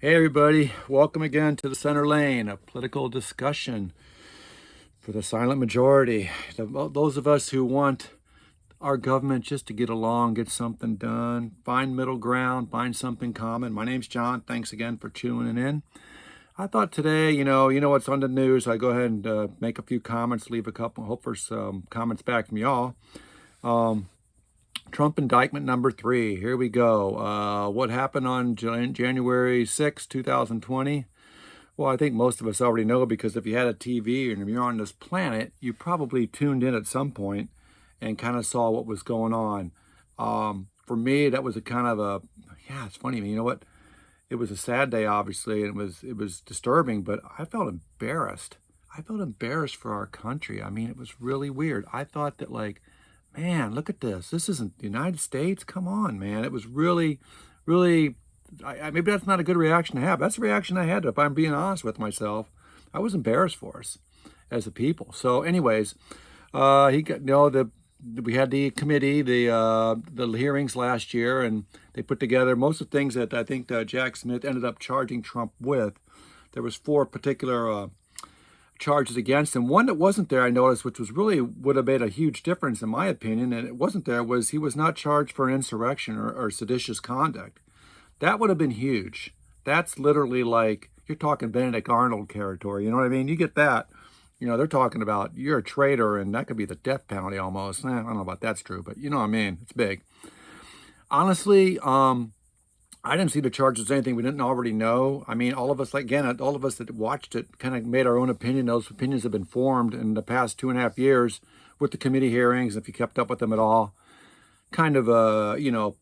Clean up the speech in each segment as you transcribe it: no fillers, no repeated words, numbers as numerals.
Hey everybody, welcome again to the Center Lane, a political discussion for the silent majority. Those of us who want our government just to get along, get something done, find middle ground, find something common. My name's John. Thanks again for tuning in. I thought today, you know what's on the news. I go ahead and make a few comments, leave a couple, hope for some comments back from y'all. Trump indictment number 3. Here we go. What happened on January 6, 2020? Well, I think most of us already know, because if you had a TV and if you're on this planet, you probably tuned in at some point and kind of saw what was going on. For me, that was a kind of a, it's funny. I mean, you know what? It was a sad day, obviously, and it was disturbing, but I felt embarrassed. I felt embarrassed for our country. I mean, it was really weird. I thought that, like, man, look at this. This isn't the United States. Come on, man. It was really, really, maybe that's not a good reaction to have. That's the reaction I had, if I'm being honest with myself. I was embarrassed for us as a people. So anyways, we had the committee, the hearings last year, and they put together most of the things that I think Jack Smith ended up charging Trump with. There was 4 particular charges against him. One that wasn't there, I noticed, which was really would have made a huge difference in my opinion, and it wasn't there, was he was not charged for an insurrection or seditious conduct. That would have been huge. That's literally like, you're talking Benedict Arnold territory, you know what I mean? You get that, they're talking about you're a traitor, and that could be the death penalty almost. I don't know about that's true, but you know what I mean? It's big. Honestly, I didn't see the charges as anything we didn't already know. I mean, all of us that watched it kind of made our own opinion. Those opinions have been formed in the past 2.5 years with the committee hearings, if you kept up with them at all. Kind of,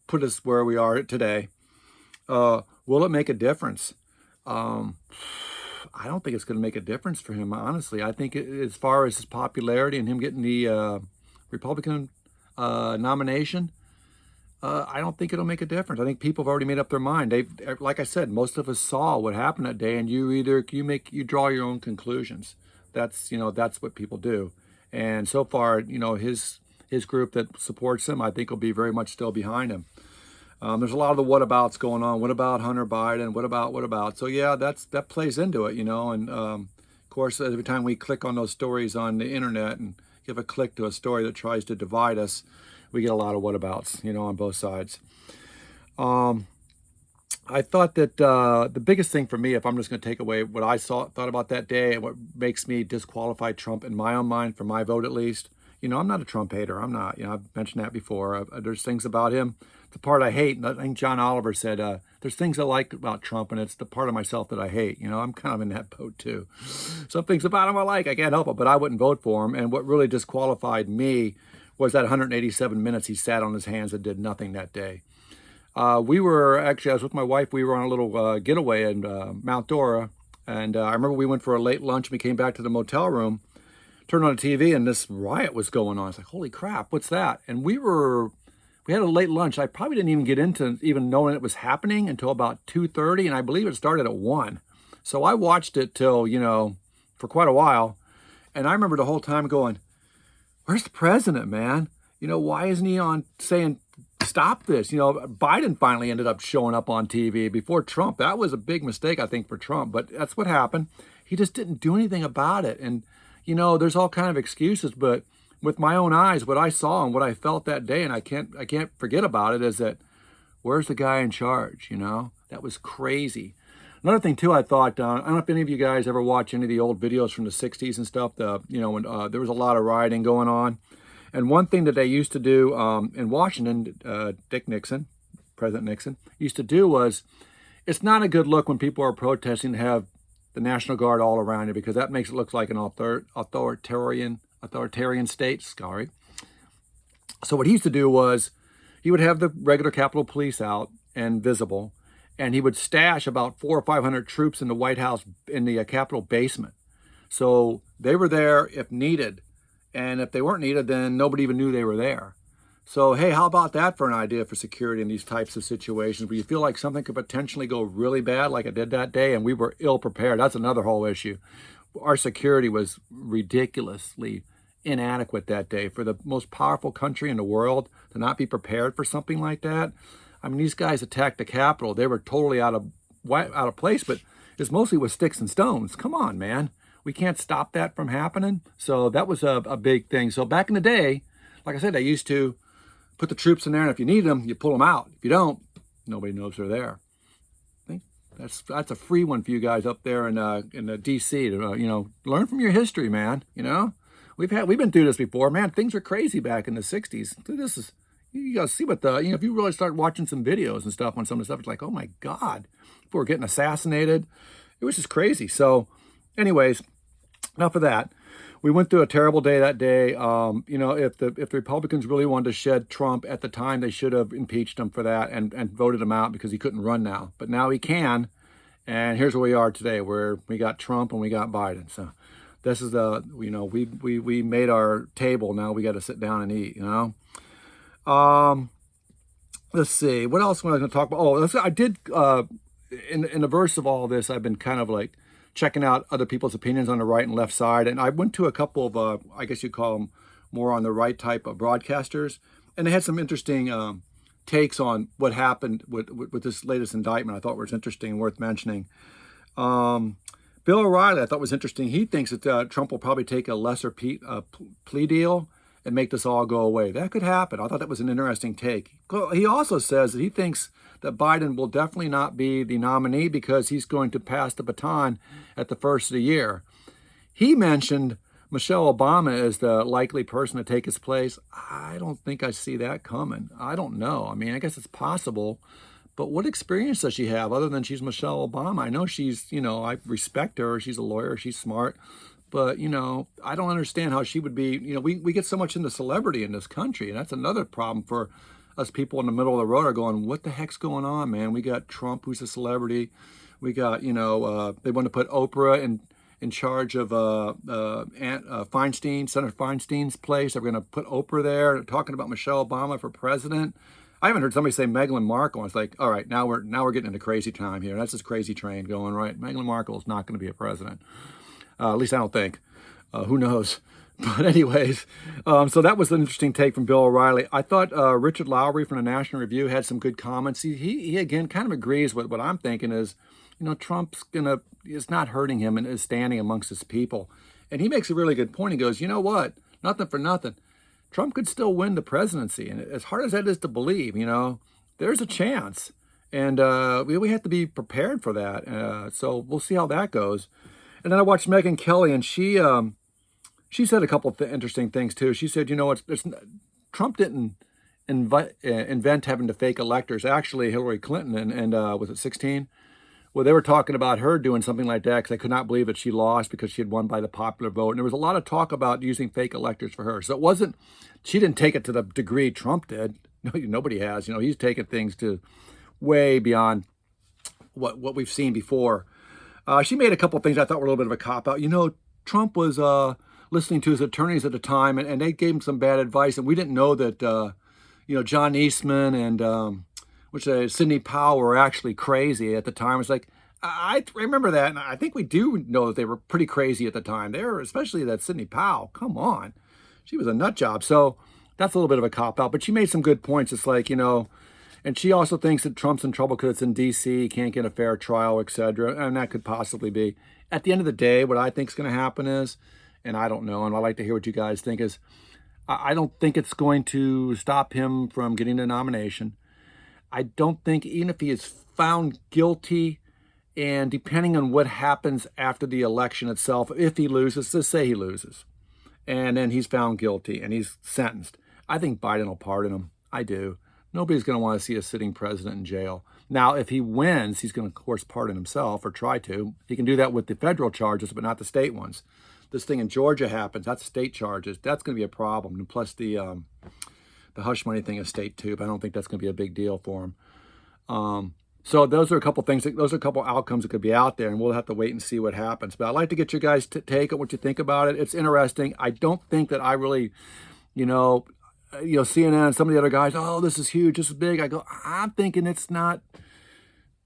put us where we are today. Will it make a difference? I don't think it's going to make a difference for him, honestly. I think as far as his popularity and him getting the Republican nomination, I don't think it'll make a difference. I think people have already made up their mind. Like I said, most of us saw what happened that day, and you draw your own conclusions. That's what people do. And so far, his group that supports him, I think, will be very much still behind him. There's a lot of the whatabouts going on. What about Hunter Biden? What about? So yeah, that plays into it, and of course, every time we click on those stories on the internet and give a click to a story that tries to divide us, we get a lot of whatabouts, on both sides. I thought that the biggest thing for me, if I'm just going to take away what I thought about that day and what makes me disqualify Trump in my own mind, for my vote at least, I'm not a Trump hater. I'm not. I've mentioned that before. There's things about him, the part I hate. And I think John Oliver said, there's things I like about Trump, and it's the part of myself that I hate. I'm kind of in that boat too. Some things about him I like. I can't help it, but I wouldn't vote for him. And what really disqualified me was that 187 minutes he sat on his hands and did nothing that day. I was with my wife. We were on a little getaway in Mount Dora. And I remember we went for a late lunch. And we came back to the motel room, turned on the TV, and this riot was going on. It's like, holy crap, what's that? And we had a late lunch. I probably didn't even get into even knowing it was happening until about 2:30. And I believe it started at 1. So I watched it till, for quite a while. And I remember the whole time going, where's the president, man? Why isn't he on saying, stop this? Biden finally ended up showing up on TV before Trump. That was a big mistake, I think, for Trump, but that's what happened. He just didn't do anything about it. And, there's all kind of excuses, but with my own eyes, what I saw and what I felt that day, and I can't forget about it, is that where's the guy in charge? That was crazy. Another thing too, I thought, I don't know if any of you guys ever watch any of the old videos from the 60s and stuff, when there was a lot of rioting going on. And one thing that they used to do in Washington, President Nixon, used to do was, it's not a good look when people are protesting to have the National Guard all around you, because that makes it look like an authoritarian state. Sorry. So what he used to do was, he would have the regular Capitol Police out and visible, and he would stash about 400 or 500 troops in the White House, in the Capitol basement. So they were there if needed. And if they weren't needed, then nobody even knew they were there. So, hey, how about that for an idea for security in these types of situations where you feel like something could potentially go really bad, like it did that day, and we were ill prepared? That's another whole issue. Our security was ridiculously inadequate that day. For the most powerful country in the world to not be prepared for something like that. I mean, these guys attacked the Capitol. They were totally out of out of place, but it's mostly with sticks and stones. Come on, man. We can't stop that from happening. So that was a big thing. So back in the day, like I said, they used to put the troops in there, and if you need them, you pull them out. If you don't, nobody knows they're there. I think that's a free one for you guys up there in the DC to learn from your history, man. We've been through this before, man. Things were crazy back in the '60s. This is you gotta see what if you really start watching some videos and stuff on some of the stuff, it's like, oh my God, people were getting assassinated. It was just crazy. So, anyways, enough of that. We went through a terrible day that day. If the Republicans really wanted to shed Trump at the time, they should have impeached him for that and voted him out because he couldn't run now. But now he can. And here's where we are today, where we got Trump and we got Biden. So this is we made our table. Now we got to sit down and eat, Let's see. What else was I going to talk about? Oh, I did, in the verse of all this, I've been kind of like checking out other people's opinions on the right and left side. And I went to a couple of, I guess you'd call them more on the right type of broadcasters. And they had some interesting takes on what happened with this latest indictment. I thought was interesting and worth mentioning. Bill O'Reilly, I thought was interesting. He thinks that Trump will probably take a lesser plea deal and make this all go away. That could happen. I thought that was an interesting take. He also says that he thinks that Biden will definitely not be the nominee because he's going to pass the baton at the first of the year. He mentioned Michelle Obama as the likely person to take his place. I don't think I see that coming. I don't know. I mean, I guess it's possible. But what experience does she have other than she's Michelle Obama? I know she's, I respect her. She's a lawyer. She's smart. But, I don't understand how she would be, we get so much into celebrity in this country. And that's another problem for us people in the middle of the road are going, what the heck's going on, man? We got Trump, who's a celebrity. We got, they want to put Oprah in charge of Feinstein, Senator Feinstein's place. They're going to put Oprah there. They're talking about Michelle Obama for president. I haven't heard somebody say Meghan Markle. It's like, all right, now we're getting into crazy time here. That's this crazy train going, right? Meghan Markle is not going to be a president. At least I don't think. Who knows? But anyways, so that was an interesting take from Bill O'Reilly. I thought Richard Lowry from the National Review had some good comments. He again kind of agrees with what I'm thinking is, Trump's is not hurting him and is standing amongst his people. And he makes a really good point. He goes, you know what? Nothing for nothing. Trump could still win the presidency. And as hard as that is to believe, there's a chance. And we have to be prepared for that. So we'll see how that goes. And then I watched Megyn Kelly, and she said a couple of interesting things too. She said, Trump didn't invent having to fake electors. Actually, Hillary Clinton and was it 16? Well, they were talking about her doing something like that because they could not believe that she lost because she had won by the popular vote. And there was a lot of talk about using fake electors for her. So she didn't take it to the degree Trump did. Nobody has. He's taken things to way beyond what we've seen before. She made a couple of things I thought were a little bit of a cop-out. Trump was listening to his attorneys at the time, and they gave him some bad advice, and we didn't know that, John Eastman and Sidney Powell were actually crazy at the time. It's like, I remember that, and I think we do know that they were pretty crazy at the time. They were, especially that Sidney Powell. Come on. She was a nut job. So that's a little bit of a cop-out, but she made some good points. It's like, and she also thinks that Trump's in trouble because it's in D.C., can't get a fair trial, etc. And that could possibly be. At the end of the day, what I think is going to happen is, and I don't know, and I'd like to hear what you guys think, is I don't think it's going to stop him from getting the nomination. I don't think, even if he is found guilty, and depending on what happens after the election itself, if he loses, let's say he loses, and then he's found guilty and he's sentenced, I think Biden will pardon him. I do. Nobody's going to want to see a sitting president in jail. Now, if he wins, he's going to, of course, pardon himself or try to. He can do that with the federal charges, but not the state ones. This thing in Georgia happens. That's state charges. That's going to be a problem. And plus the hush money thing is state too, but I don't think that's going to be a big deal for him. So those are a couple things. Those are a couple outcomes that could be out there, and we'll have to wait and see what happens. But I'd like to get your guys' take on what you think about it. It's interesting. I don't think that I really, CNN, some of the other guys, oh, this is huge, this is big. I go, I'm thinking it's not,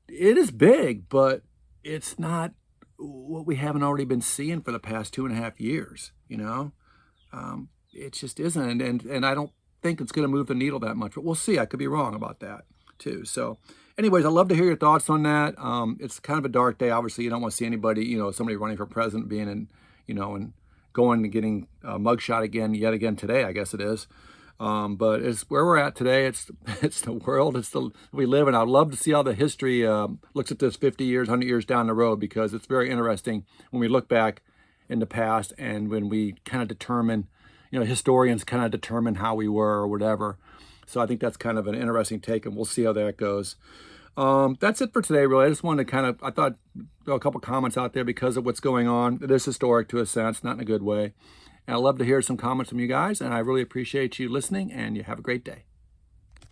it is big, but it's not what we haven't already been seeing for the past 2.5 years, it just isn't. And I don't think it's going to move the needle that much, but we'll see. I could be wrong about that too. So Anyways, I'd love to hear your thoughts on that. It's kind of a dark day. Obviously, you don't want to see anybody, somebody running for president being in, and going and getting a mugshot again, yet again today, I guess it is. But it's where we're at today. It's it's the world. It's the we live in. I'd love to see how the history looks at this 50 years, 100 years down the road, because it's very interesting when we look back in the past and when we kind of determine, historians kind of determine how we were or whatever. So I think that's kind of an interesting take, and we'll see how that goes. That's it for today, really. I just wanted to I thought, throw a couple comments out there because of what's going on. It is historic to a sense, not in a good way. And I'd love to hear some comments from you guys, and I really appreciate you listening, and you have a great day.